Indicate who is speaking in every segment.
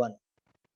Speaker 1: 1।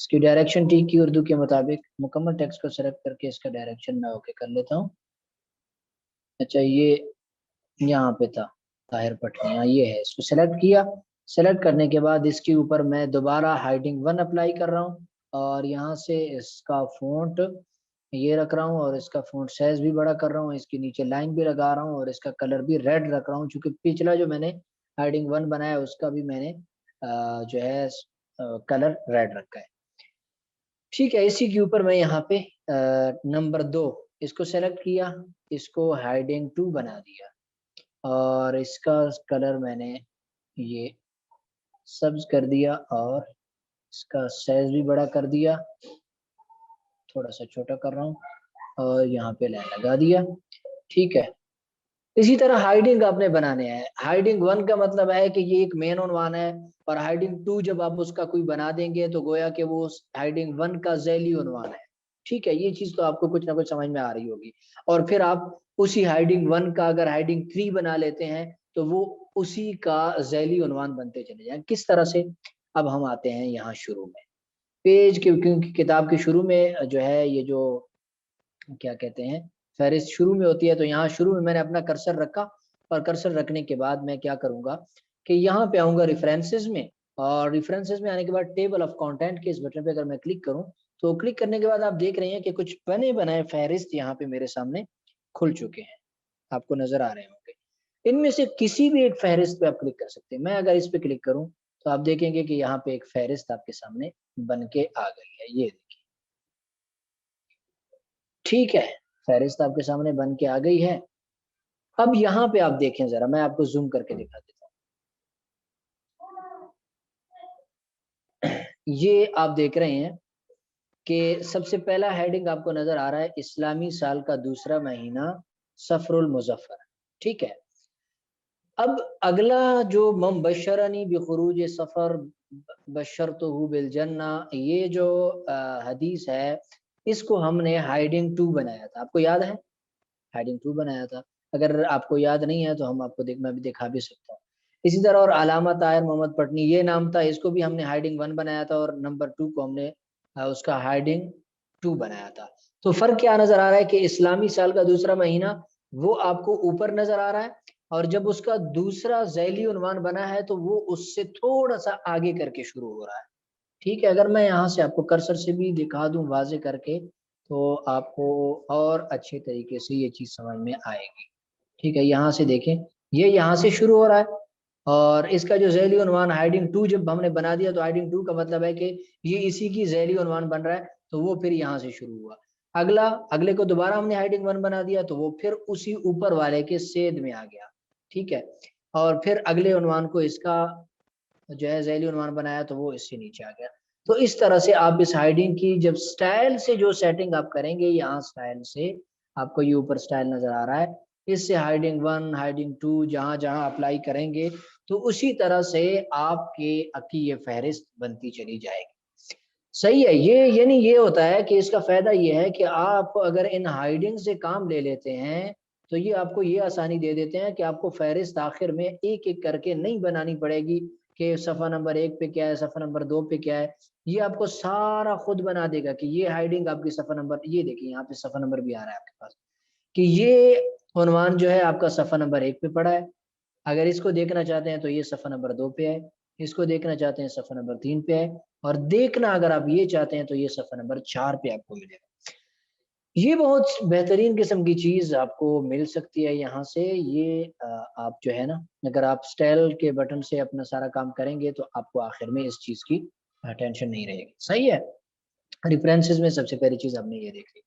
Speaker 1: اس کی ڈائریکشن ٹھیک کی اردو کے مطابق مکمل ٹیکسٹ کو سلیکٹ کر کے اس کا ڈائریکشن میں اوکے کر لیتا ہوں. اچھا یہ یہاں پہ تھا طاہر پٹنی, ہاں یہ ہے, اس کو سلیکٹ کیا. سلیکٹ کرنے کے بعد اس کے اوپر میں دوبارہ ہائڈنگ 1 اپلائی کر رہا ہوں اور یہاں سے اس کا فونٹ یہ رکھ رہا ہوں اور اس کا فونٹ سائز بھی بڑا کر رہا ہوں, اس کے نیچے لائن بھی لگا رہا ہوں اور اس کا کلر بھی ریڈ رکھ رہا ہوں, چونکہ پچھلا جو میں نے ہائڈنگ 1 بنایا اس کا بھی میں نے جو ہے کلر ریڈ رکھا ہے. ٹھیک ہے, اسی کے اوپر میں یہاں پہ نمبر 2 اس کو سلیکٹ کیا, اس کو ہائڈنگ 2 بنا دیا اور اس کا کلر میں نے یہ سبز کر دیا اور اس کا سائز بھی بڑا کر دیا, تھوڑا سا چھوٹا کر رہا ہوں اور یہاں پہ لائن لگا دیا. ٹھیک ہے, اسی طرح ہائڈنگ آپ نے بنانے ہیں. ہائڈنگ 1 کا مطلب ہے کہ یہ ایک مین عنوان ہے اور ہائڈنگ 2 جب آپ اس کا کوئی بنا دیں گے تو گویا کہ وہ ہائڈنگ 1 کا ذیلی عنوان ہے. ٹھیک ہے, یہ چیز تو آپ کو کچھ نہ کچھ سمجھ میں آ رہی ہوگی. اور پھر آپ اسی ہائڈنگ 1 کا اگر ہائڈنگ 3 بنا لیتے ہیں تو وہ اسی کا ذیلی عنوان بنتے چلے جائیں. کس طرح سے, اب ہم آتے ہیں یہاں شروع میں پیج کے, کیونکہ کتاب کے شروع میں جو ہے یہ جو کیا کہتے ہیں فہرست شروع میں ہوتی ہے, تو یہاں شروع میں میں نے اپنا کرسر رکھا اور کرسر رکھنے کے بعد میں کیا کروں گا کہ یہاں پہ آؤں گا ریفرنسز میں, اور ریفرنسز میں آنے کے بعد ٹیبل آف کانٹینٹ کے اس بٹن پہ اگر میں کلک کروں تو کلک کرنے کے بعد آپ دیکھ رہے ہیں کہ کچھ بنے بنائے فہرست یہاں پہ میرے سامنے کھل چکے ہیں, آپ کو نظر آ رہے ہوں گے. ان میں سے کسی بھی ایک فہرست پہ آپ کلک کر سکتے ہیں. میں اگر اس پہ کلک کروں تو آپ دیکھیں گے کہ یہاں پہ ایک فہرست آپ کے سامنے بن کے آ گئی ہے, یہ دیکھیں. ٹھیک ہے, فہرست آپ کے سامنے بن کے آ گئی ہے. اب یہاں پہ آپ دیکھیں ذرا, میں آپ کو زوم کر کے دکھا دیتا ہوں. یہ آپ دیکھ رہے ہیں کہ سب سے پہلا ہیڈنگ آپ کو نظر آ رہا ہے اسلامی سال کا دوسرا مہینہ صفر المظفر. ٹھیک ہے, اب اگلا جو مبشرنی بخروج سفر بشرتہ بالجنہ, یہ جو حدیث ہے اس کو ہم نے ہائڈنگ 2 بنایا تھا. آپ کو یاد ہے ہائڈنگ 2 بنایا تھا؟ اگر آپ کو یاد نہیں ہے تو ہم آپ کو میں بھی دکھا بھی سکتا ہوں. اسی طرح اور علامہ طاہر محمد پٹنی یہ نام تھا, اس کو بھی ہم نے ہائڈنگ 1 بنایا تھا اور نمبر 2 کو ہم نے اس کا ہائڈنگ 2 بنایا تھا. تو فرق کیا نظر آ رہا ہے کہ اسلامی سال کا دوسرا مہینہ وہ آپ کو اوپر نظر آ رہا ہے, اور جب اس کا دوسرا ذیلی عنوان بنا ہے تو وہ اس سے تھوڑا سا آگے کر کے شروع ہو رہا ہے. ٹھیک ہے, اگر میں یہاں سے آپ کو کرسر سے بھی دکھا دوں واضح کر کے تو آپ کو اور اچھے طریقے سے یہ چیز سمجھ میں آئے گی. ٹھیک ہے, یہاں سے دیکھیں یہ یہاں سے شروع ہو رہا ہے اور اس کا جو ذیلی عنوان ہائڈنگ 2 جب ہم نے بنا دیا تو ہائڈنگ 2 کا مطلب ہے کہ یہ اسی کی ذیلی عنوان بن رہا ہے, تو وہ پھر یہاں سے شروع ہوا. اگلے کو دوبارہ ہم نے ہائڈنگ 1 بنا دیا تو وہ پھر اسی اوپر والے کے سید میں آ گیا. ٹھیک ہے, اور پھر اگلے عنوان کو اس کا جو ہے ذیلی عنوان بنایا تو وہ اس سے نیچے آ گیا. تو اس طرح سے آپ اس ہائڈنگ کی جب سٹائل سے جو سیٹنگ آپ کریں گے, یہاں سٹائل سے آپ کو یہ اوپر سٹائل نظر آ رہا ہے, اس سے ہائڈنگ 1 ہائڈنگ 2 جہاں جہاں اپلائی کریں گے تو اسی طرح سے آپ کے کی یہ فہرست بنتی چلی جائے گی. صحیح ہے, یہ یعنی یہ ہوتا ہے کہ اس کا فائدہ یہ ہے کہ آپ اگر ان ہائڈنگ سے کام لے لیتے ہیں تو یہ آپ کو یہ آسانی دے دیتے ہیں کہ آپ کو فہرست آخر میں ایک ایک کر کے نہیں بنانی پڑے گی کہ صفحہ نمبر 1 پہ کیا ہے, صفحہ نمبر 2 پہ کیا ہے. یہ آپ کو سارا خود بنا دے گا کہ یہ ہائڈنگ آپ کی صفحہ نمبر, یہ دیکھیں یہاں پہ صفحہ نمبر بھی آ رہا ہے آپ کے پاس کہ یہ عنوان جو ہے آپ کا صفحہ نمبر 1 پہ پڑا ہے. اگر اس کو دیکھنا چاہتے ہیں تو یہ صفحہ نمبر 2 پہ ہے, اس کو دیکھنا چاہتے ہیں صفحہ نمبر 3 پہ ہے, اور دیکھنا اگر آپ یہ چاہتے ہیں تو یہ صفحہ نمبر 4 پہ آپ کو ملے گا. یہ بہت بہترین قسم کی چیز آپ کو مل سکتی ہے یہاں سے. یہ آپ جو ہے نا اگر آپ سٹائل کے بٹن سے اپنا سارا کام کریں گے تو آپ کو آخر میں اس چیز کی ٹینشن نہیں رہے گی. صحیح ہے, ریفرنسز میں سب سے پہلی چیز آپ نے یہ دیکھ لی.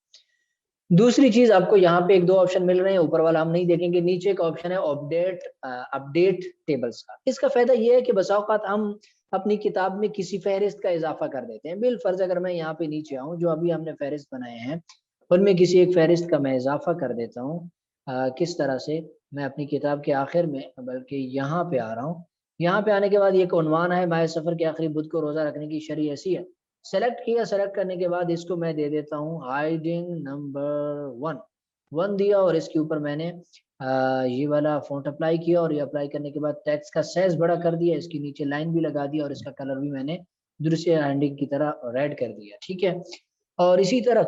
Speaker 1: دوسری چیز آپ کو یہاں پہ 1-2 آپشن مل رہے ہیں, اوپر والا ہم نہیں دیکھیں گے, نیچے ایک آپشن ہے اپڈیٹ ٹیبلز کا. اس کا فائدہ یہ ہے کہ بسا اوقات ہم اپنی کتاب میں کسی فہرست کا اضافہ کر دیتے ہیں. بالفرض اگر میں یہاں پہ نیچے آؤں, جو ابھی ہم نے فہرست بنائے ہیں ان میں کسی ایک فہرست کا میں اضافہ کر دیتا ہوں. کس طرح سے, میں اپنی کتاب کے آخر میں بلکہ یہاں پہ آ رہا ہوں. یہاں پہ آنے کے بعد ایک عنوان ہے ماہ سفر کے آخری بدھ کو روزہ رکھنے کی شرعی حیثیت. سلیکٹ کیا, سلیکٹ کرنے کے بعد اس کو میں دے دیتا ہوں ہائڈنگ نمبر 1 دیا, اور اس کے اوپر میں نے یہ والا فونٹ اپلائی کیا, اور یہ اپلائی کرنے کے بعد ٹیکسٹ کا سائز بڑا کر دیا, اس کے نیچے لائن بھی لگا دیا, اور اس کا کلر بھی میں نے دوسری ہیڈنگ کی طرح ریڈ کر دیا، ٹھیک ہے. اور اسی طرح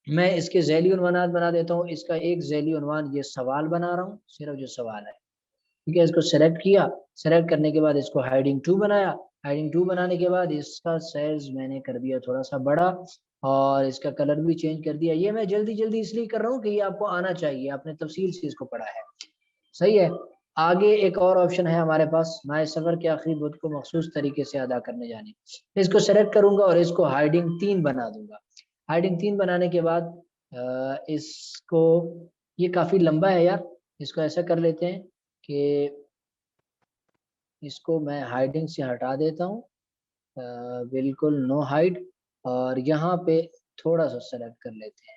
Speaker 1: میں اس کے ذیلی عنوانات بنا دیتا ہوں. اس کا ایک ذیلی عنوان یہ سوال بنا رہا ہوں، صرف جو سوال ہے، ٹھیک ہے. اس کو سلیکٹ کیا، سلیکٹ کرنے کے بعد اس کو ہیڈنگ 2 بنایا. ہیڈنگ 2 بنانے کے بعد اس کا سائز میں نے کر دیا تھوڑا سا بڑا اور اس کا کلر بھی چینج کر دیا. یہ میں جلدی جلدی اس لیے کر رہا ہوں کہ یہ آپ کو آنا چاہیے، آپ نے تفصیل سے اس کو پڑھا ہے. صحیح ہے. آگے ایک اور آپشن ہے ہمارے پاس، مائے سفر کے آخری بدھ کو مخصوص طریقے سے ادا کرنے جانے. اس کو سلیکٹ کروں گا اور اس کو ہیڈنگ 3 بنا دوں گا. ہیڈنگ 3 بنانے کے بعد اس کو، یہ کافی لمبا ہے یار، اس کو ایسا کر لیتے ہیں کہ اس کو میں ہائڈنگ سے ہٹا دیتا ہوں، بالکل نو ہائڈ، اور یہاں پہ تھوڑا سا سلیکٹ کر لیتے ہیں.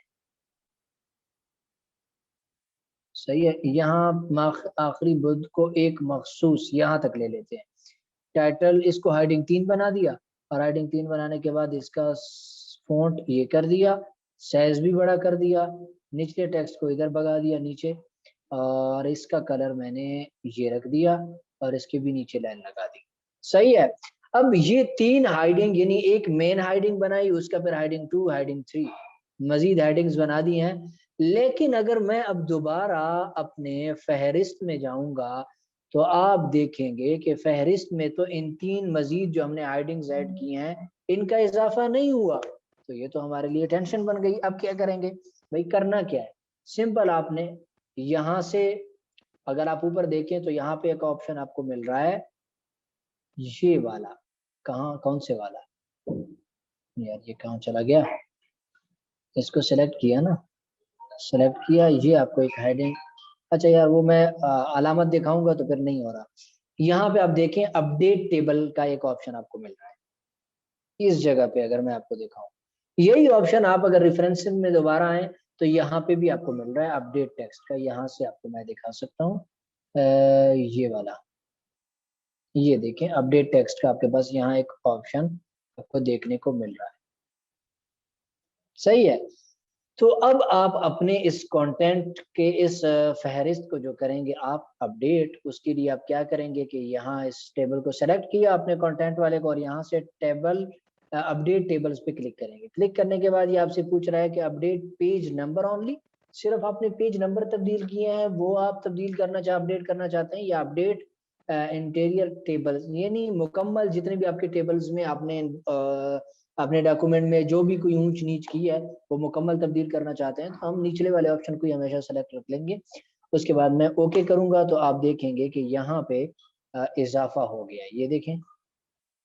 Speaker 1: صحیح ہے. یہاں آخری بدھ کو ایک مخصوص یہاں تک لے لیتے ہیں. ٹائٹل اس کو ہیڈنگ 3 بنا دیا، اور ہیڈنگ 3 بنانے کے بعد اس کا فونٹ یہ کر دیا، سائز بھی بڑا کر دیا، نچلے ٹیکسٹ کو ادھر بگا دیا نیچے، اور اس کا کلر میں نے یہ رکھ دیا اور اس کے بھی نیچے لائن لگا دی. صحیح ہے. اب یہ 3 ہائڈنگ، یعنی ایک مین ہائڈنگ بنائی، اس کا پھر ہائڈنگ 2، ہائڈنگ 3، مزید ہائڈنگز بنا دی ہیں. لیکن اگر میں اب دوبارہ اپنے فہرست میں جاؤں گا تو آپ دیکھیں گے کہ فہرست میں تو ان 3 مزید جو ہم نے ہائڈنگز ایڈ کی ہیں ان کا اضافہ نہیں ہوا. تو یہ تو ہمارے لیے ٹینشن بن گئی. اب کیا کریں گے بھائی؟ کرنا کیا ہے، سمپل. آپ نے یہاں سے اگر آپ اوپر دیکھیں تو یہاں پہ ایک آپشن آپ کو مل رہا ہے، یہ والا. کہاں؟ کون سے والا یار؟ یہ کہاں چلا گیا؟ اس کو سلیکٹ کیا نا، سلیکٹ کیا، یہ آپ کو ایک ہیڈنگ. اچھا یار، وہ میں علامت دکھاؤں گا تو پھر نہیں ہو رہا. یہاں پہ آپ دیکھیں اپڈیٹ ٹیبل کا ایک آپشن آپ کو مل رہا ہے اس جگہ پہ. اگر میں آپ کو دکھاؤں، یہی آپشن آپ اگر ریفرنس میں دوبارہ آئیں تو یہاں پہ بھی آپ کو مل رہا ہے اپڈیٹ ٹیکسٹ کا. یہاں سے آپ کو میں دکھا سکتا ہوں، یہ والا، یہ دیکھیں اپڈیٹ ٹیکسٹ کا آپ کے پاس یہاں ایک آپشن آپ کو دیکھنے کو مل رہا ہے. صحیح ہے. تو اب آپ اپنے اس کانٹینٹ کے اس فہرست کو جو کریں گے آپ اپڈیٹ، اس کے لیے آپ کیا کریں گے کہ یہاں اس ٹیبل کو سلیکٹ کیا آپ نے کانٹینٹ والے کو، اور یہاں سے ٹیبل اپڈیٹ ٹیبلز پہ کلک کریں گے. کلک کرنے کے بعد یہ آپ سے پوچھ رہا ہے کہ اپڈیٹ پیج نمبر اونلی. صرف آپ نے پیج نمبر تبدیل کیے ہیں، وہ آپ تبدیل کرنا اپڈیٹ کرنا چاہتے ہیں، یا اپڈیٹ انٹیریئر ٹیبلز، یعنی مکمل جتنے بھی آپ کے ٹیبلز میں آپ نے اپنے ڈاکومنٹ میں جو بھی کوئی اونچ نیچ کی ہے وہ مکمل تبدیل کرنا چاہتے ہیں تو ہم نچلے والے آپشن کو ہمیشہ سلیکٹ رکھ لیں گے. اس کے بعد میں اوکے کروں گا تو آپ دیکھیں گے کہ یہاں پہ اضافہ ہو گیا. یہ دیکھیں،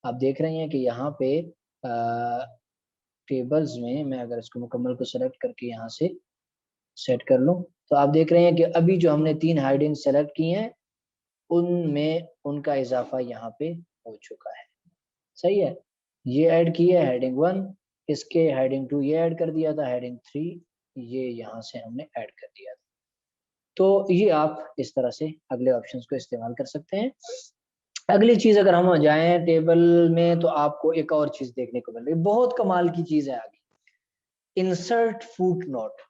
Speaker 1: آپ دیکھ رہے ہیں کہ یہاں پہ ٹیبلز میں اگر اس کو مکمل کو سلیکٹ کر کے یہاں سے سیٹ کر لوں تو آپ دیکھ رہے ہیں کہ ابھی جو ہم نے 3 ہائڈنگ سلیکٹ کی ہیں ان میں ان کا اضافہ یہاں پہ ہو چکا ہے. صحیح ہے. یہ ایڈ کی ہے ہیڈنگ 1، اس کے ہیڈنگ 2 یہ ایڈ کر دیا تھا، ہیڈنگ 3 یہ یہاں سے ہم نے ایڈ کر دیا تھا. تو یہ آپ اس طرح سے اگلے آپشنز کو استعمال کر سکتے ہیں. اگلی چیز اگر ہم جائیں ٹیبل میں تو آپ کو ایک اور چیز دیکھنے کو مل رہی ہے، بہت کمال کی چیز ہے آگے، insert footnote.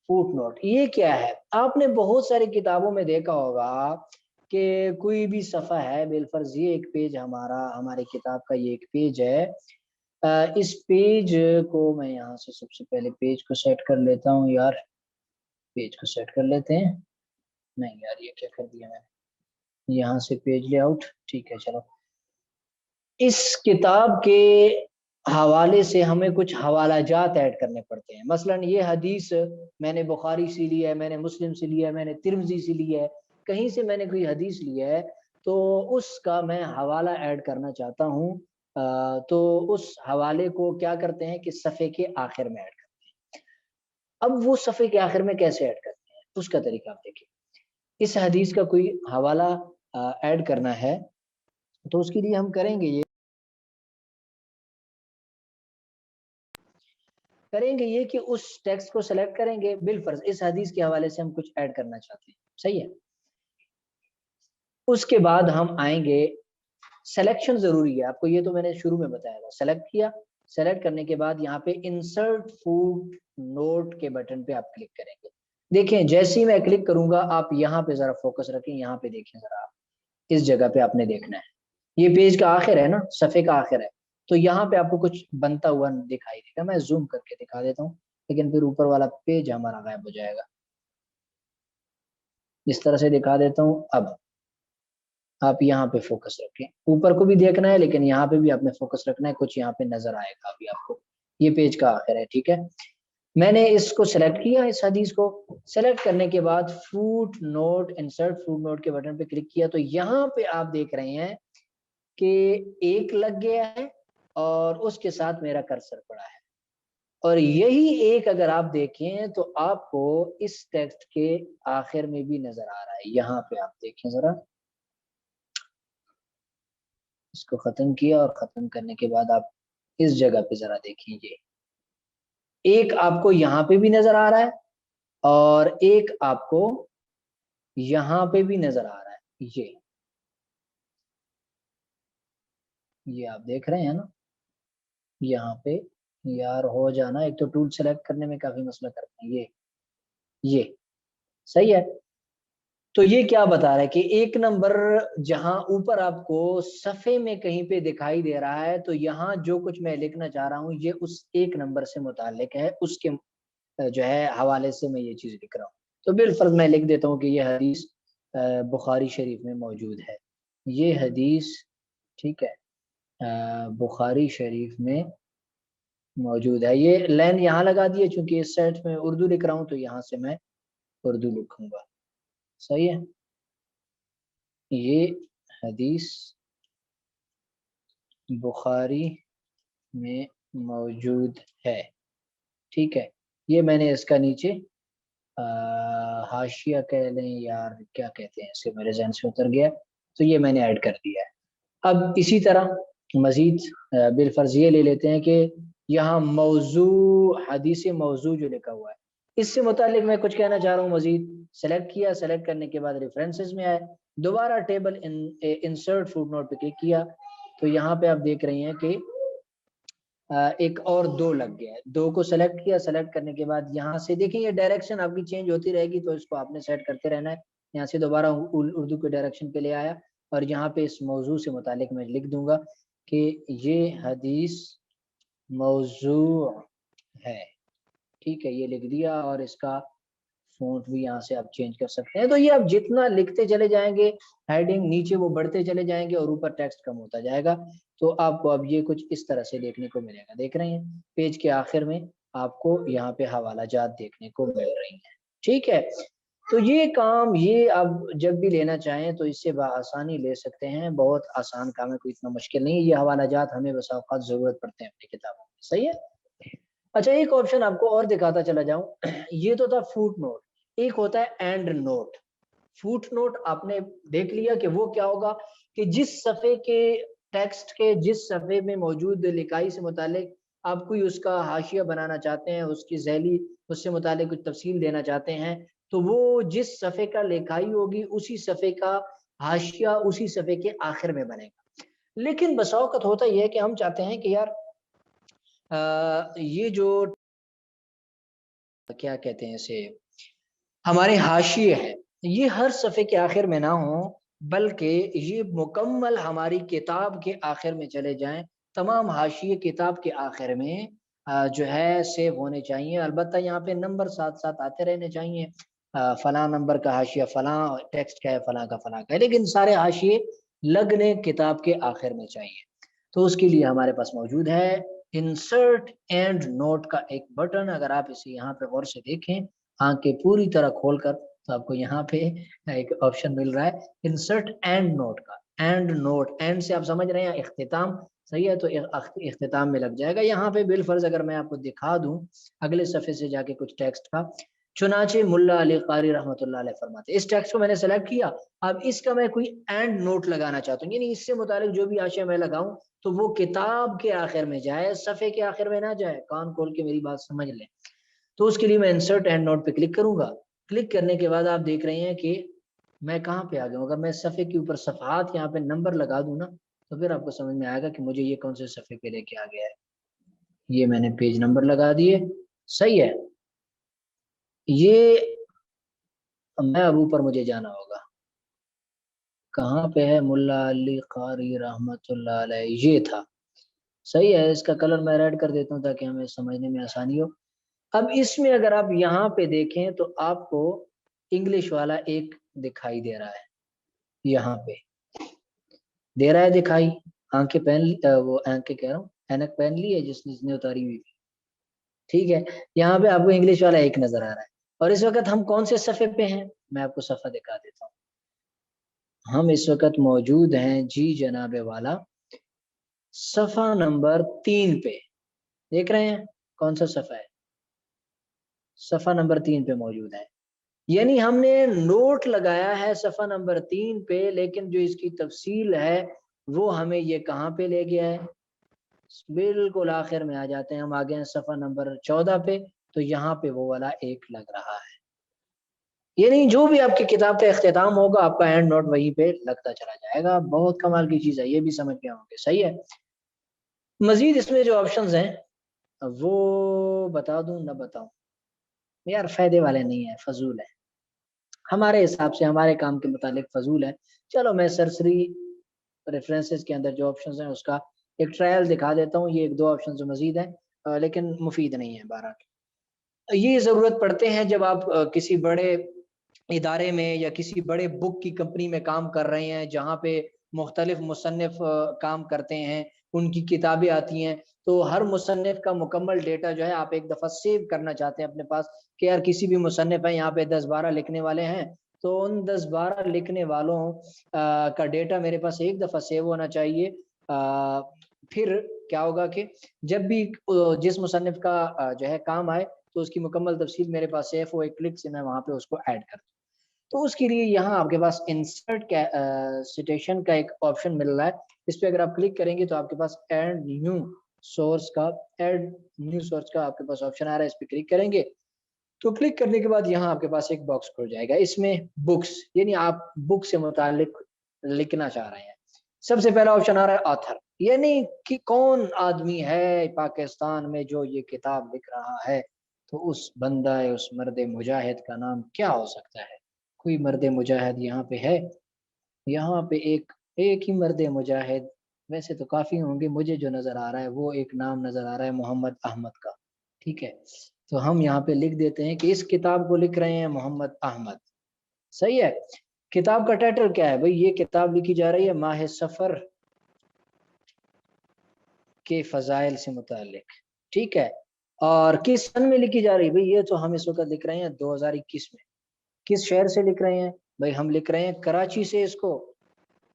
Speaker 1: Footnote یہ کیا ہے؟ آپ نے بہت ساری کتابوں میں دیکھا ہوگا کہ کوئی بھی صفحہ ہے، بالفرض یہ ایک پیج ہماری کتاب کا یہ ایک پیج ہے، اس پیج کو میں یہاں سے سب سے پہلے پیج کو سیٹ کر لیتا ہوں. یار پیج کو سیٹ کر لیتے ہیں. نہیں یار، یہ کیا کر دیا میں نے، یہاں سے پیج لے آؤٹ. ٹھیک ہے، چلو. اس کتاب کے حوالے سے ہمیں کچھ حوالہ جات ایڈ کرنے پڑتے ہیں. مثلا یہ حدیث میں نے بخاری سے لی ہے، میں نے مسلم سے لی ہے، میں نے ترمذی سے لی ہے، کہیں سے میں نے کوئی حدیث لی ہے تو اس کا میں حوالہ ایڈ کرنا چاہتا ہوں. تو اس حوالے کو کیا کرتے ہیں کہ صفحے کے آخر میں ایڈ کرتے ہیں. اب وہ صفحے کے آخر میں کیسے ایڈ کرتے ہیں اس کا طریقہ آپ دیکھیں. اس حدیث کا کوئی حوالہ ایڈ کرنا ہے تو اس کے لیے ہم کریں گے یہ کہ اس ٹیکسٹ کو سلیکٹ کریں گے. بالفرض اس حدیث کے حوالے سے ہم کچھ ایڈ کرنا چاہتے ہیں. صحیح ہے. اس کے بعد ہم آئیں گے، سلیکشن ضروری ہے، آپ کو یہ تو میں نے شروع میں بتایا تھا. سلیکٹ کیا، سلیکٹ کرنے کے بعد یہاں پہ انسرٹ فوٹ نوٹ کے بٹن پہ آپ کلک کریں گے. دیکھیں جیسے ہی میں کلک کروں گا آپ یہاں پہ ذرا فوکس رکھیں، یہاں پہ دیکھیں ذرا، آپ اس جگہ پہ آپ نے دیکھنا ہے. یہ پیج کا آخر ہے نا، صفحے کا آخر ہے، تو یہاں پہ آپ کو کچھ بنتا ہوا دکھائی دے گا. میں زوم کر کے دکھا دیتا ہوں, لیکن پھر اوپر والا پیج ہمارا غائب ہو جائے گا. اس طرح سے دکھا دیتا ہوں. اب آپ یہاں پہ فوکس رکھیں, اوپر کو بھی دیکھنا ہے لیکن یہاں پہ بھی آپ نے فوکس رکھنا ہے. کچھ یہاں پہ نظر آئے گا ابھی آپ کو, یہ پیج کا آخر ہے. ٹھیک ہے, میں نے اس کو سلیکٹ کیا, اس حدیث کو سلیکٹ کرنے کے بعد footnote, insert footnote کے بٹن پہ کلک کیا تو یہاں پہ آپ دیکھ رہے ہیں کہ ایک لگ گیا ہے اور اس کے ساتھ میرا کرسر پڑا ہے. اور یہی ایک اگر آپ دیکھیں تو آپ کو اس ٹیکسٹ کے آخر میں بھی نظر آ رہا ہے. یہاں پہ آپ دیکھیں ذرا, اس کو ختم کیا اور ختم کرنے کے بعد آپ اس جگہ پہ ذرا دیکھیں, یہ ایک آپ کو یہاں پہ بھی نظر آ رہا ہے اور ایک آپ کو یہاں پہ بھی نظر آ رہا ہے. یہ آپ دیکھ رہے ہیں نا, یہاں پہ یار ہو جانا, ایک تو ٹول سلیکٹ کرنے میں کافی مسئلہ کرتے ہیں. یہ صحیح ہے. تو یہ کیا بتا رہا ہے کہ ایک نمبر جہاں اوپر آپ کو صفحے میں کہیں پہ دکھائی دے رہا ہے تو یہاں جو کچھ میں لکھنا چاہ رہا ہوں یہ اس ایک نمبر سے متعلق ہے, اس کے جو ہے حوالے سے میں یہ چیز لکھ رہا ہوں. تو بالفرض میں لکھ دیتا ہوں کہ یہ حدیث بخاری شریف میں موجود ہے. یہ حدیث, ٹھیک ہے, بخاری شریف میں موجود ہے. یہ لین یہاں لگا دیے, چونکہ اس سائٹ میں اردو لکھ رہا ہوں تو یہاں سے میں اردو لکھوں گا. صحیح ہے, یہ حدیث بخاری میں موجود ہے. ٹھیک ہے, یہ میں نے اس کا نیچے حاشیہ کہہ لیں یار کیا کہتے ہیں اسے, میرے ذہن سے اتر گیا, تو یہ میں نے ایڈ کر دیا ہے. اب اسی طرح مزید بالفرض یہ لے لیتے ہیں کہ یہاں موضوع, حدیث موضوع جو لکھا ہوا ہے اس سے متعلق میں کچھ کہنا چاہ رہا ہوں. مزید سلیکٹ کیا, سلیکٹ کرنے کے بعد ریفرنسز میں آئے, دوبارہ ٹیبل انسرٹ فوٹ نوٹ پہ کلک کیا تو یہاں پہ آپ دیکھ رہے ہیں کہ ایک اور دو لگ گیا ہے. دو کو سلیکٹ کیا, سلیکٹ کرنے کے بعد یہاں سے دیکھیں یہ ڈائریکشن آپ کی چینج ہوتی رہے گی, تو اس کو آپ نے سیٹ کرتے رہنا ہے. یہاں سے دوبارہ اردو کے ڈائریکشن پہ لے آیا اور یہاں پہ اس موضوع سے متعلق میں لکھ دوں گا کہ یہ حدیث موضوع ہے. ٹھیک ہے, یہ لکھ دیا اور اس کا فونٹ بھی یہاں سے آپ چینج کر سکتے ہیں. تو یہ آپ جتنا لکھتے چلے جائیں گے ہیڈنگ نیچے وہ بڑھتے چلے جائیں گے اور اوپر ٹیکسٹ کم ہوتا جائے گا. تو آپ کو اب یہ کچھ اس طرح سے دیکھنے کو ملے گا. دیکھ رہے ہیں پیج کے آخر میں آپ کو یہاں پہ حوالہ جات دیکھنے کو مل رہی ہیں. ٹھیک ہے, تو یہ کام یہ آپ جب بھی لینا چاہیں تو اس سے بآسانی لے سکتے ہیں. بہت آسان کام ہے, کوئی اتنا مشکل نہیں ہے. یہ حوالہ جات ہمیں بسا اوقات ضرورت پڑتے ہیں اپنی کتابوں میں. صحیح ہے. اچھا, ایک آپشن آپ کو اور دکھاتا چلا جاؤں. یہ تو تھا فوٹ نوٹ, ایک ہوتا ہے اینڈ نوٹ. فوٹ نوٹ آپ نے دیکھ لیا کہ وہ کیا ہوگا کہ جس صفحے کے ٹیکسٹ کے جس صفحے میں موجود لکھائی سے متعلق آپ کوئی اس کا حاشیہ بنانا چاہتے ہیں, اس کی ذیلی اس سے متعلق کچھ تفصیل دینا چاہتے ہیں, تو وہ جس صفحے کا لکھائی ہوگی اسی صفحے کا حاشیہ اسی صفحے کے آخر میں بنے گا. لیکن بسا اوقات ہوتا یہ ہے کہ ہم چاہتے ہیں کہ یار یہ جو کیا کہتے ہیں اسے ہمارے حاشیے ہیں یہ ہر صفحے کے آخر میں نہ ہوں بلکہ یہ مکمل ہماری کتاب کے آخر میں چلے جائیں. تمام حاشیے کتاب کے آخر میں جو ہے سیو ہونے چاہیے. البتہ یہاں پہ نمبر ساتھ ساتھ آتے رہنے چاہیے, فلاں نمبر کا حاشیہ فلاں ٹیکسٹ کا ہے, فلاں کا فلاں کا ہے, لیکن سارے حاشیے لگنے کتاب کے آخر میں چاہیے. تو اس کے لیے ہمارے پاس موجود ہے انسرٹ اینڈ نوٹ کا ایک بٹن. اگر آپ اسے یہاں پہ غور سے دیکھیں آنکھیں پوری طرح کھول کر تو آپ کو یہاں پہ ایک آپشن مل رہا ہے انسرٹ اینڈ نوٹ کا. اینڈ نوٹ, اینڈ سے آپ سمجھ رہے ہیں اختتام, صحیح ہے, تو اختتام میں لگ جائے گا. یہاں پہ بالفرض اگر میں آپ کو دکھا دوں اگلے صفحے سے جا کے کچھ ٹیکسٹ کا, چنانچہ ملا علی قاری رحمۃ اللہ علیہ فرماتے, اس ٹیکسٹ کو میں نے سلیکٹ کیا. اب اس کا میں کوئی اینڈ نوٹ لگانا چاہتا ہوں, یعنی اس سے متعلق جو بھی حاشیہ میں لگاؤں تو وہ کتاب کے آخر میں جائے, صفحے کے آخر میں نہ جائے. کان کھول کے میری بات سمجھ لیں. تو اس کے لیے میں انسرٹ اینڈ نوٹ پہ کلک کروں گا. کلک کرنے کے بعد آپ دیکھ رہے ہیں کہ میں کہاں پہ آ گیا ہوں. اگر میں صفحے کے اوپر صفحات یہاں پہ نمبر لگا دوں نا تو پھر آپ کو سمجھ میں آئے گا کہ مجھے یہ کون سے صفحے پہ لے کے آ گیا ہے. یہ میں نے پیج نمبر لگا دیے. صحیح ہے, یہ میں اب اوپر مجھے جانا ہوگا. کہاں پہ ہے ملا علی قاری رحمت اللہ علیہ, یہ تھا. صحیح ہے, اس کا کلر میں ریڈ کر دیتا ہوں تاکہ ہمیں سمجھنے میں آسانی ہو. اب اس میں اگر آپ یہاں پہ دیکھیں تو آپ کو انگلش والا ایک دکھائی دے رہا ہے, یہاں پہ دے رہا ہے دکھائی. آنکھیں پہن وہ آنکھیں کہہ رہا ہوں, اینک پہن لی ہے جس نے اتاری ہوئی تھی, ٹھیک ہے. یہاں پہ آپ کو انگلش والا ایک نظر آ رہا ہے. اور اس وقت ہم کون سے صفحے پہ ہیں, میں آپ کو صفحہ دکھا دیتا ہوں. ہم اس وقت موجود ہیں جی جناب والا صفحہ نمبر 3 پہ. دیکھ رہے ہیں کون سا صفحہ ہے؟ صفحہ نمبر 3 پہ موجود ہے. یعنی ہم نے نوٹ لگایا ہے صفحہ نمبر 3 پہ, لیکن جو اس کی تفصیل ہے وہ ہمیں یہ کہاں پہ لے گیا ہے, بالکل آخر میں آ جاتے ہیں. ہم آگے ہیں صفحہ نمبر 14 پہ, تو یہاں پہ وہ والا ایک لگ رہا ہے. یعنی جو بھی آپ کی کتاب کا اختتام ہوگا آپ کا اینڈ نوٹ وہیں پہ لگتا چلا جائے گا. بہت کمال کی چیز ہے, یہ بھی سمجھ گئے ہوں گے. صحیح ہے. مزید اس میں جو آپشنز ہیں وہ بتا دوں نہ بتاؤں, یار فائدے والے نہیں ہیں, فضول ہے ہمارے حساب سے, ہمارے کام کے متعلق فضول ہے. چلو میں سرسری ریفرنسز کے اندر جو آپشنز ہیں اس کا ایک ٹرائل دکھا دیتا ہوں. یہ ایک دو آپشن جو مزید ہیں لیکن مفید نہیں ہے. بہرحال یہ ضرورت پڑتے ہیں جب آپ کسی بڑے ادارے میں یا کسی بڑے بک کی کمپنی میں کام کر رہے ہیں جہاں پہ مختلف مصنف کام کرتے ہیں, ان کی کتابیں آتی ہیں, تو ہر مصنف کا مکمل ڈیٹا جو ہے آپ ایک دفعہ سیو کرنا چاہتے ہیں اپنے پاس کہ یار کسی بھی مصنف ہے یہاں پہ 10-12 لکھنے والے ہیں, تو ان 10-12 لکھنے والوں کا ڈیٹا میرے پاس ایک دفعہ سیو ہونا چاہیے. پھر کیا ہوگا کہ جب بھی جس مصنف کا جو ہے کام آئے تو اس کی مکمل تفصیل میرے پاس سیو ہو, ایک کلک سے میں وہاں پہ اس کو ایڈ کر دوں. تو اس کے لیے یہاں آپ کے پاس انسرٹ سٹیشن کا ایک آپشن مل رہا ہے. اس پہ اگر آپ کلک کریں گے تو آپ کے پاس ایڈ نیو سورس کا آپ کے پاس آپشن آ رہا ہے. اس پہ کلک کریں گے تو کلک کرنے کے بعد یہاں آپ کے پاس ایک باکس کھل جائے گا. اس میں بکس, یعنی آپ بک سے متعلق لکھنا چاہ رہے ہیں. سب سے پہلا آپشن آ رہا ہے آتھر, یعنی کہ کون آدمی ہے پاکستان میں جو یہ کتاب لکھ رہا ہے, تو اس بندہ اس مرد مجاہد کا نام کیا ہو سکتا ہے. کوئی مرد مجاہد یہاں پہ ہے؟ یہاں پہ ایک ہی مرد مجاہد, ویسے تو کافی ہوں گے, مجھے جو نظر آ رہا ہے وہ ایک نام نظر آ رہا ہے محمد احمد کا. ٹھیک ہے, تو ہم یہاں پہ لکھ دیتے ہیں کہ اس کتاب کو لکھ رہے ہیں محمد احمد. صحیح ہے. کتاب کا ٹائٹل کیا ہے بھئی, یہ کتاب لکھی جا رہی ہے ماہ سفر کے فضائل سے متعلق. ٹھیک ہے, اور کس سن میں لکھی جا رہی ہے بھئی, یہ تو ہم اس وقت لکھ رہے ہیں 2021 میں. کس شہر سے لکھ رہے ہیں بھئی, ہم لکھ رہے ہیں کراچی سے اس کو.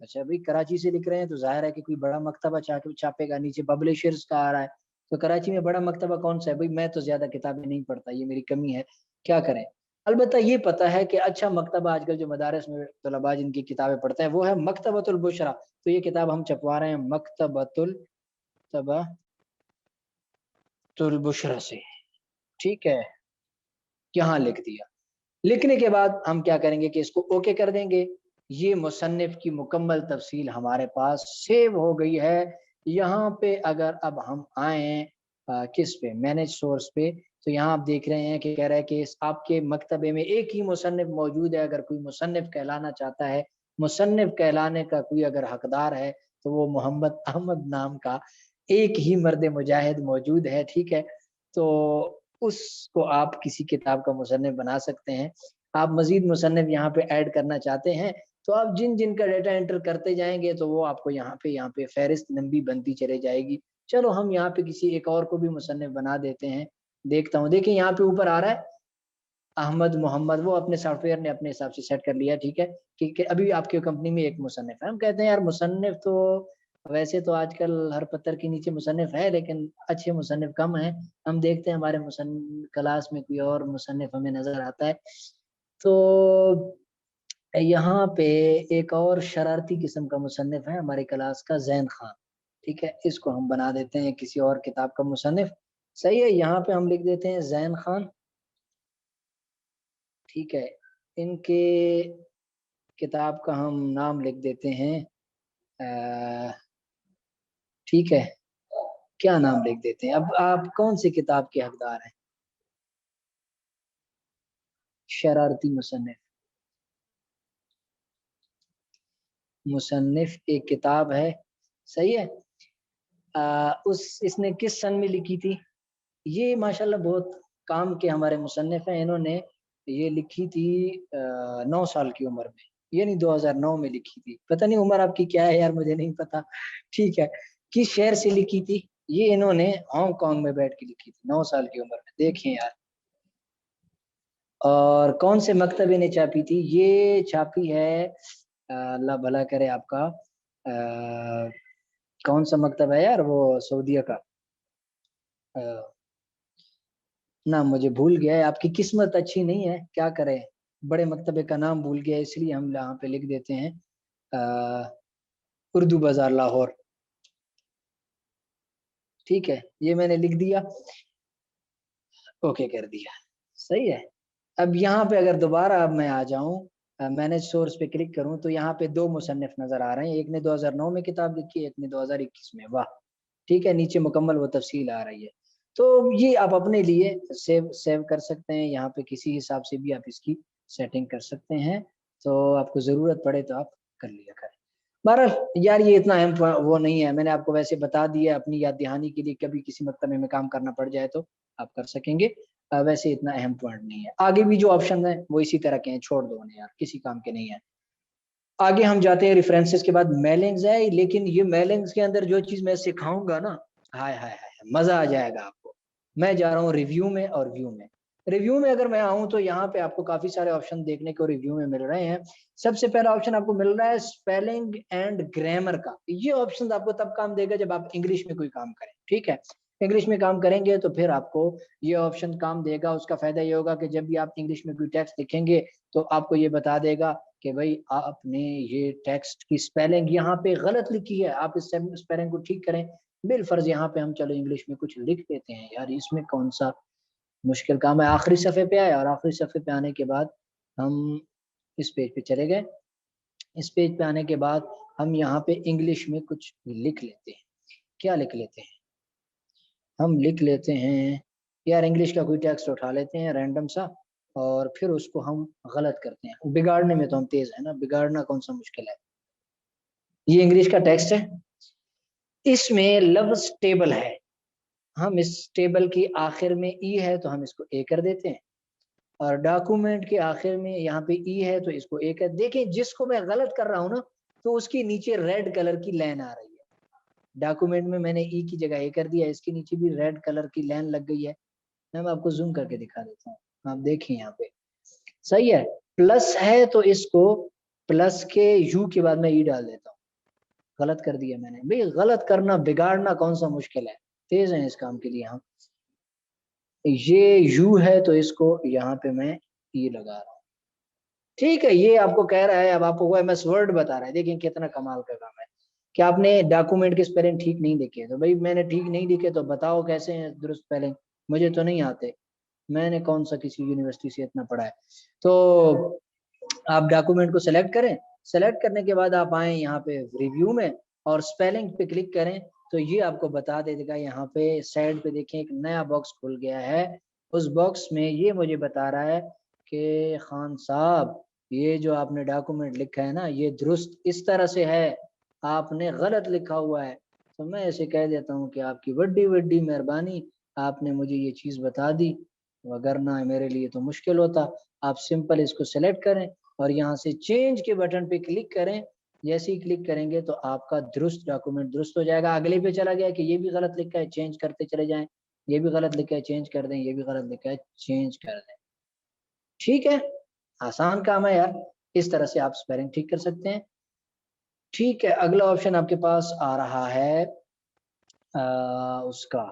Speaker 1: اچھا بھئی کراچی سے لکھ رہے ہیں تو ظاہر ہے کہ کوئی بڑا مکتبہ چھاپے گا. نیچے پبلشرز کا آ رہا ہے, تو کراچی میں بڑا مکتبہ کون سا ہے بھئی, میں تو زیادہ کتابیں نہیں پڑھتا, یہ میری کمی ہے, کیا کریں. البتہ یہ پتہ ہے کہ اچھا مکتبہ آج کل جو مدارس میں طلباء جن کی کتابیں پڑھتے ہیں وہ ہے مکتبۃ البشرا. تو یہ کتاب ہم چھپوا رہے ہیں مکتبۃ البشرا سے. ٹھیک ہے, یہاں لکھ دیا. لکھنے کے بعد ہم کیا کریں گے کہ اس کو اوکے کر دیں گے. یہ مصنف کی مکمل تفصیل ہمارے پاس سیو ہو گئی ہے. یہاں پہ اگر اب ہم آئیں کس پہ, مینج سورس پہ, تو یہاں آپ دیکھ رہے ہیں کہ کہہ رہا ہے کہ آپ کے مکتبے میں ایک ہی مصنف موجود ہے. اگر کوئی مصنف کہلانا چاہتا ہے, مصنف کہلانے کا کوئی اگر حقدار ہے, تو وہ محمد احمد نام کا ایک ہی مرد مجاہد موجود ہے. ٹھیک ہے, تو اس کو آپ کسی کتاب کا مصنف بنا سکتے ہیں. آپ مزید مصنف یہاں پہ ایڈ کرنا چاہتے ہیں تو آپ جن کا ڈیٹا انٹر کرتے جائیں گے تو وہ آپ کو یہاں پہ فہرست لمبی بنتی چلے جائے گی. چلو ہم یہاں پہ کسی ایک اور کو بھی مصنف بنا دیتے ہیں. دیکھتا ہوں, دیکھیں یہاں پہ اوپر آ رہا ہے احمد محمد, وہ اپنے سافٹ ویئر نے اپنے حساب سے سیٹ کر لیا. ٹھیک ہے, کہ ابھی آپ کی کمپنی میں ایک مصنف ہے. ہم کہتے ہیں یار مصنف تو ویسے تو آج کل ہر پتر کے نیچے مصنف ہے, لیکن اچھے مصنف کم ہیں. ہم دیکھتے ہیں ہمارے کلاس میں کوئی اور مصنف ہمیں نظر آتا ہے. تو یہاں پہ ایک اور شرارتی قسم کا مصنف ہے ہماری کلاس کا, زین خان. ٹھیک ہے, اس کو ہم بنا دیتے ہیں کسی اور کتاب کا مصنف. صحیح ہے, یہاں پہ ہم لکھ دیتے ہیں زین خان. ٹھیک ہے, ان کے کتاب کا ہم نام لکھ دیتے ہیں ٹھیک ہے, کیا نام لکھ دیتے ہیں. اب آپ کون سی کتاب کے حقدار ہیں؟ شرارتی مصنف ایک کتاب ہے. صحیح ہے, اس نے کس سن میں لکھی تھی؟ یہ ماشاءاللہ بہت کام کے ہمارے مصنف ہیں، انہوں نے یہ لکھی تھی 9 سال کی عمر میں، یعنی 2009 میں لکھی تھی. پتہ نہیں عمر آپ کی کیا ہے یار، مجھے نہیں پتا. ٹھیک ہے، کس شہر سے لکھی تھی؟ یہ انہوں نے ہانگ کانگ میں بیٹھ کے لکھی تھی 9 سال کی عمر میں. دیکھیں یار. اور کون سے مکتبے نے چھاپی تھی؟ یہ چھاپی ہے اللہ بھلا کرے آپ کا، کون سا مکتب ہے یار وہ سعودیہ کا، نام مجھے بھول گیا ہے. آپ کی قسمت اچھی نہیں ہے، کیا کریں، بڑے مکتبے کا نام بھول گیا، اس لیے ہم یہاں پہ لکھ دیتے ہیں اردو بازار لاہور. ٹھیک ہے، یہ میں نے لکھ دیا، اوکے کر دیا، صحیح ہے. اب یہاں پہ اگر دوبارہ اب میں آ جاؤں، مینج سورس پہ کلک کروں تو یہاں پہ 2 مصنف نظر آ رہے ہیں، ایک نے 2009 میں کتاب لکھی ہے، ایک نے 2021 میں. واہ، ٹھیک ہے، نیچے مکمل وہ تفصیل آ رہی ہے. تو یہ آپ اپنے لیے سیو کر سکتے ہیں، یہاں پہ کسی حساب سے بھی آپ اس کی سیٹنگ کر سکتے ہیں، تو آپ کو ضرورت پڑے تو آپ کر لیا کریں. بہرحال یار یہ اتنا اہم وہ نہیں ہے، میں نے آپ کو ویسے بتا دیا اپنی یاد دہانی کے لیے، کبھی کسی مکتبے میں کام کرنا پڑ جائے تو آپ کر سکیں گے. ویسے اتنا اہم پوائنٹ نہیں ہے. آگے بھی جو آپشن ہیں وہ اسی طرح کے ہیں، چھوڑ دو انہیں یار، کسی کام کے نہیں ہے. آگے ہم جاتے ہیں ریفرنسز کے بعد میلنگز ہے، لیکن یہ میلنگز کے اندر جو چیز میں سکھاؤں گا نا، ہائے ہائے ہائے مزہ آ جائے گا آپ کو. میں جا رہا ہوں ریویو میں، اور ویو میں، ریویو میں اگر میں آؤں تو یہاں پہ آپ کو کافی سارے آپشن دیکھنے کو ریویو میں مل رہے ہیں. سب سے پہلا آپشن آپ کو مل رہا ہے اسپیلنگ اینڈ گرامر کا. یہ آپشن آپ کو تب کام دے گا جب آپ انگلش میں کوئی کام کریں. ٹھیک ہے، انگلش میں کام کریں گے تو پھر آپ کو یہ آپشن کام دے گا. اس کا فائدہ یہ ہوگا کہ جب بھی آپ انگلش میں کوئی ٹیکسٹ لکھیں گے تو آپ کو یہ بتا دے گا کہ بھائی آپ نے یہ ٹیکسٹ کی اسپیلنگ یہاں پہ غلط لکھی ہے، آپ اس اسپیلنگ کو ٹھیک کریں. بالفرض یہاں پہ ہم چلو انگلش میں کچھ لکھ دیتے ہیں یار، اس میں کون سا مشکل کام ہے. آخری صفحے پہ آئے، اور آخری صفحے پہ آنے کے بعد ہم اس پیج پہ چلے گئے. اس پیج پہ آنے کے بعد ہم یہاں پہ انگلش میں کچھ لکھ لیتے ہیں. کیا لکھ لیتے ہیں؟ ہم لکھ لیتے ہیں یار انگلش کا کوئی ٹیکسٹ اٹھا لیتے ہیں رینڈم سا، اور پھر اس کو ہم غلط کرتے ہیں. بگاڑنے میں تو ہم تیز ہیں نا، بگاڑنا کون سا مشکل ہے. یہ انگلش کا ٹیکسٹ ہے، اس میں لفظ ٹیبل ہے، ہم اس ٹیبل کی آخر میں ای ہے تو ہم اس کو اے کر دیتے ہیں، اور ڈاکومنٹ کے آخر میں یہاں پہ ای ہے تو اس کو اے کر. دیکھیں جس کو میں غلط کر رہا ہوں نا تو اس کی نیچے ریڈ کلر کی لائن آ رہی ہے. ڈاکومنٹ میں نے ای کی جگہ اے کر دیا، اس کے نیچے بھی ریڈ کلر کی لائن لگ گئی ہے. میں آپ کو زوم کر کے دکھا دیتا ہوں، آپ دیکھیں یہاں پہ صحیح ہے. پلس ہے تو اس کو پلس کے یو کے بعد میں ای ڈال دیتا ہوں. غلط کر دیا میں نے. بھئی غلط کرنا بگاڑنا کون سا مشکل ہے، تیز ہیں اس کام کے لیے ہم. یہ یو ہے تو اس کو یہاں پہ میں ای لگا رہا ہوں. ٹھیک ہے، یہ آپ کو کہہ رہا ہے، اب آپ کو ایم ایس ورڈ بتا رہا ہے. دیکھیں کتنا کمال کا کام ہے کہ آپ نے ڈاکومنٹ کے اسپیلنگ ٹھیک نہیں لکھے. تو بھائی میں نے ٹھیک نہیں لکھے تو بتاؤ کیسے ہیں درست اسپیلنگ، مجھے تو نہیں آتے، میں نے کون سا کسی یونیورسٹی سے اتنا پڑھا ہے. تو آپ ڈاکومنٹ کو سلیکٹ کریں، سلیکٹ کرنے کے بعد آپ آئیں یہاں پہ ریویو میں اور اسپیلنگ پہ کلک کریں تو یہ آپ کو بتا دے گا. یہاں پہ سائڈ پہ دیکھیں ایک نیا باکس کھل گیا ہے. اس باکس میں یہ مجھے بتا رہا ہے کہ خان صاحب یہ جو آپ نے ڈاکومنٹ لکھا ہے نا یہ درست اس طرح سے ہے، آپ نے غلط لکھا ہوا ہے. تو میں ایسے کہہ دیتا ہوں کہ آپ کی بڑی بڑی مہربانی، آپ نے مجھے یہ چیز بتا دی، وگرنہ میرے لیے تو مشکل ہوتا. آپ سمپل اس کو سلیکٹ کریں اور یہاں سے چینج کے بٹن پہ کلک کریں. جیسے ہی کلک کریں گے تو آپ کا درست ڈاکومنٹ درست ہو جائے گا. اگلے پہ چلا گیا کہ یہ بھی غلط لکھا ہے، چینج کرتے چلے جائیں، یہ بھی غلط لکھا ہے چینج کر دیں، یہ بھی غلط لکھا ہے چینج کر دیں. ٹھیک ہے، آسان کام ہے یار، اس طرح سے آپ اسپیلنگ ٹھیک کر سکتے ہیں. ٹھیک ہے، اگلا آپشن آپ کے پاس آ رہا ہے اس کا.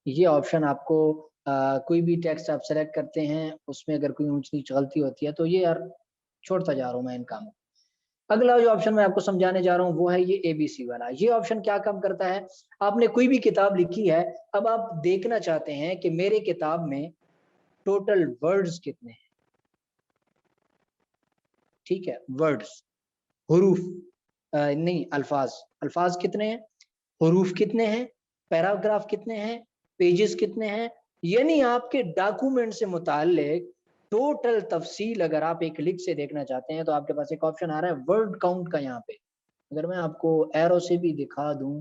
Speaker 1: یہ آپشن آپ کو کوئی بھی ٹیکسٹ آپ سلیکٹ کرتے ہیں اس میں اگر کوئی اونچ نیچ غلطی ہوتی ہے تو یہ یار چھوڑتا جا رہا ہوں میں ان کاموں. اگلا جو آپشن میں آپ کو سمجھانے جا رہا ہوں وہ ہے یہ اے بی سی والا. یہ آپشن کیا کام کرتا ہے؟ آپ نے کوئی بھی کتاب لکھی ہے، اب آپ دیکھنا چاہتے ہیں کہ میرے کتاب میں ٹوٹل ورڈز کتنے ہیں. ٹھیک ہے، ورڈز، حروف نہیں، الفاظ کتنے ہیں، حروف کتنے ہیں، پیراگراف کتنے ہیں، پیجز کتنے ہیں. یعنی آپ کے ڈاکومنٹ سے متعلق ٹوٹل تفصیل اگر آپ ایک کلک سے دیکھنا چاہتے ہیں تو آپ کے پاس ایک آپشن آ رہا ہے ورڈ کاؤنٹ کا. یہاں پہ اگر میں آپ کو ایرو سے بھی دکھا دوں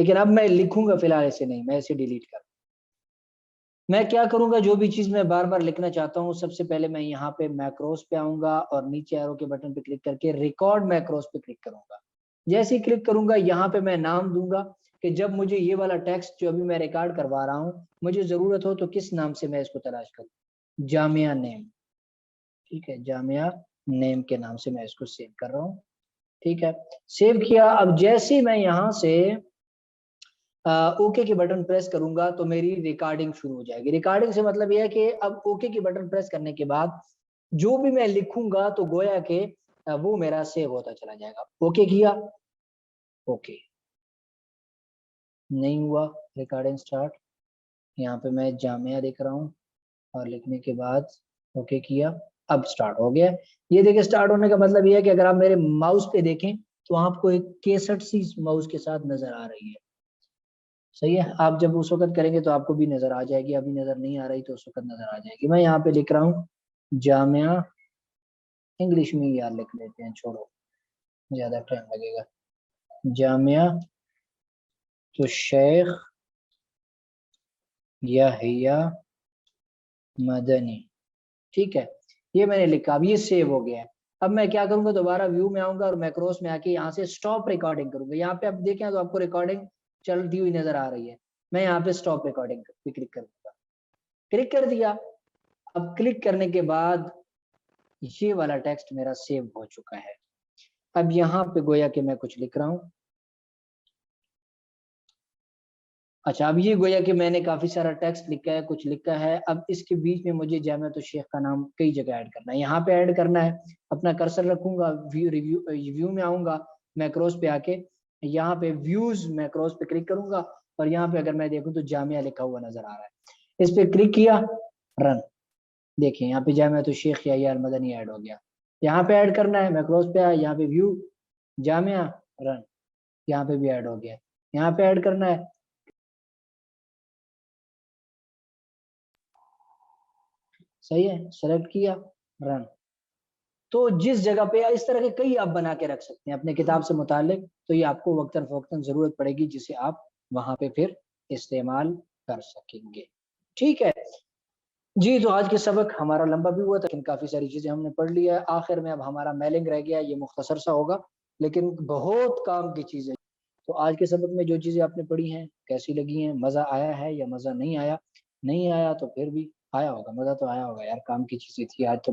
Speaker 1: لیکن اب میں لکھوں گا فی الحال ایسے نہیں، میں اسے ڈیلیٹ کر. میں کیا کروں گا، جو بھی چیز میں بار بار لکھنا چاہتا ہوں سب سے پہلے میں یہاں پہ میکروز پہ آؤں گا اور نیچے ایرو کے بٹن پہ کلک کر کے ریکارڈ میکروز پہ کلک کروں گا. جیسے ہی کلک کروں گا یہاں پہ میں نام دوں گا کہ جب مجھے یہ والا ٹیکسٹ جو ابھی میں ریکارڈ کروا رہا ہوں مجھے ضرورت ہو تو کس نام سے میں اس کو تلاش کروں. جامعہ نیم، ٹھیک ہے، جامعہ نیم کے نام سے میں اس کو سیو کر رہا ہوں. ٹھیک ہے، سیو کیا. اب جیسے میں یہاں سے اوکے کے بٹن پریس کروں گا تو میری ریکارڈنگ شروع ہو جائے گی. ریکارڈنگ سے مطلب یہ ہے کہ اب اوکے کے بٹن پریس کرنے کے بعد جو بھی میں لکھوں گا تو گویا کہ وہ میرا سیو ہوتا چلا جائے گا. اوکے کیا، اوکے نہیں ہوا، ریکارڈنگ سٹارٹ. یہاں پہ میں جامعہ دیکھ رہا ہوں اور لکھنے کے بعد اوکے کیا، اب سٹارٹ ہو گیا. یہ دیکھیں سٹارٹ ہونے کا مطلب یہ ہے کہ اگر آپ میرے ماؤس پہ دیکھیں تو آپ کو ایک 61 سی ماؤس کے ساتھ نظر آ رہی ہے. صحیح ہے، آپ جب اس وقت کریں گے تو آپ کو بھی نظر آ جائے گی، ابھی نظر نہیں آ رہی تو اس وقت نظر آ جائے گی. میں یہاں پہ لکھ رہا ہوں جامعہ، انگلش میں یار لکھ لیتے ہیں، چھوڑو زیادہ ٹائم لگے گا. جامعہ تو شیخ یحییٰ مدنی، ٹھیک ہے، یہ میں نے لکھا. اب یہ سیو ہو گیا ہے. اب میں کیا کروں گا، دوبارہ ویو میں آؤں گا اور میکروز میں آ کے یہاں سے سٹاپ ریکارڈنگ کروں گا. یہاں پہ آپ دیکھیں تو آپ کو ریکارڈنگ چلتی ہوئی نظر آ رہی ہے. میں یہاں پہ سٹاپ ریکارڈنگ پہ کلک کر دوں گا. کلک کر دیا. اب کلک کرنے کے بعد یہ والا ٹیکسٹ میرا سیو ہو چکا ہے. اب یہاں پہ گویا کہ میں کچھ لکھ رہا ہوں. اچھا، اب یہ گویا کہ میں نے کافی سارا ٹیکسٹ لکھا ہے، کچھ لکھا ہے. اب اس کے بیچ میں مجھے جامعہ الشیخ کا نام کئی جگہ ایڈ کرنا ہے. یہاں پہ ایڈ کرنا ہے، اپنا کرسر رکھوں گا، ویو میں آؤں گا، میکروز پہ آ کے یہاں پہ ویوز میکروز پہ کلک کروں گا اور یہاں پہ اگر میں دیکھوں تو جامعہ لکھا ہوا نظر آ رہا ہے. اس پہ کلک کیا، رن. دیکھیں یہاں پہ جامعہ الشیخ یحییٰ المدنی ایڈ ہو گیا. یہاں پہ ایڈ کرنا ہے، میکروز پہ آیا، یہاں پہ ویو، جامعہ، رن. یہاں پہ بھی ایڈ ہو گیا. یہاں پہ ایڈ کرنا ہے، صحیح ہے، سلیکٹ کیا، رن. تو جس جگہ پہ اس طرح کے کئی آپ بنا کے رکھ سکتے ہیں اپنے کتاب سے متعلق، تو یہ آپ کو وقتاً فوقتاً ضرورت پڑے گی جسے آپ وہاں پہ پھر استعمال کر سکیں گے. ٹھیک ہے جی، تو آج کے سبق ہمارا لمبا بھی ہوا تھا لیکن کافی ساری چیزیں ہم نے پڑھ لی ہے. آخر میں اب ہمارا میلنگ رہ گیا، یہ مختصر سا ہوگا لیکن بہت کام کی چیزیں. تو آج کے سبق میں جو چیزیں آپ نے پڑھی ہیں کیسی لگی ہیں، مزہ آیا ہے یا مزہ نہیں آیا؟ نہیں آیا تو پھر بھی آیا ہوگا، مزہ تو آیا ہوگا یار، کام کی چیزیں تھی. آج تو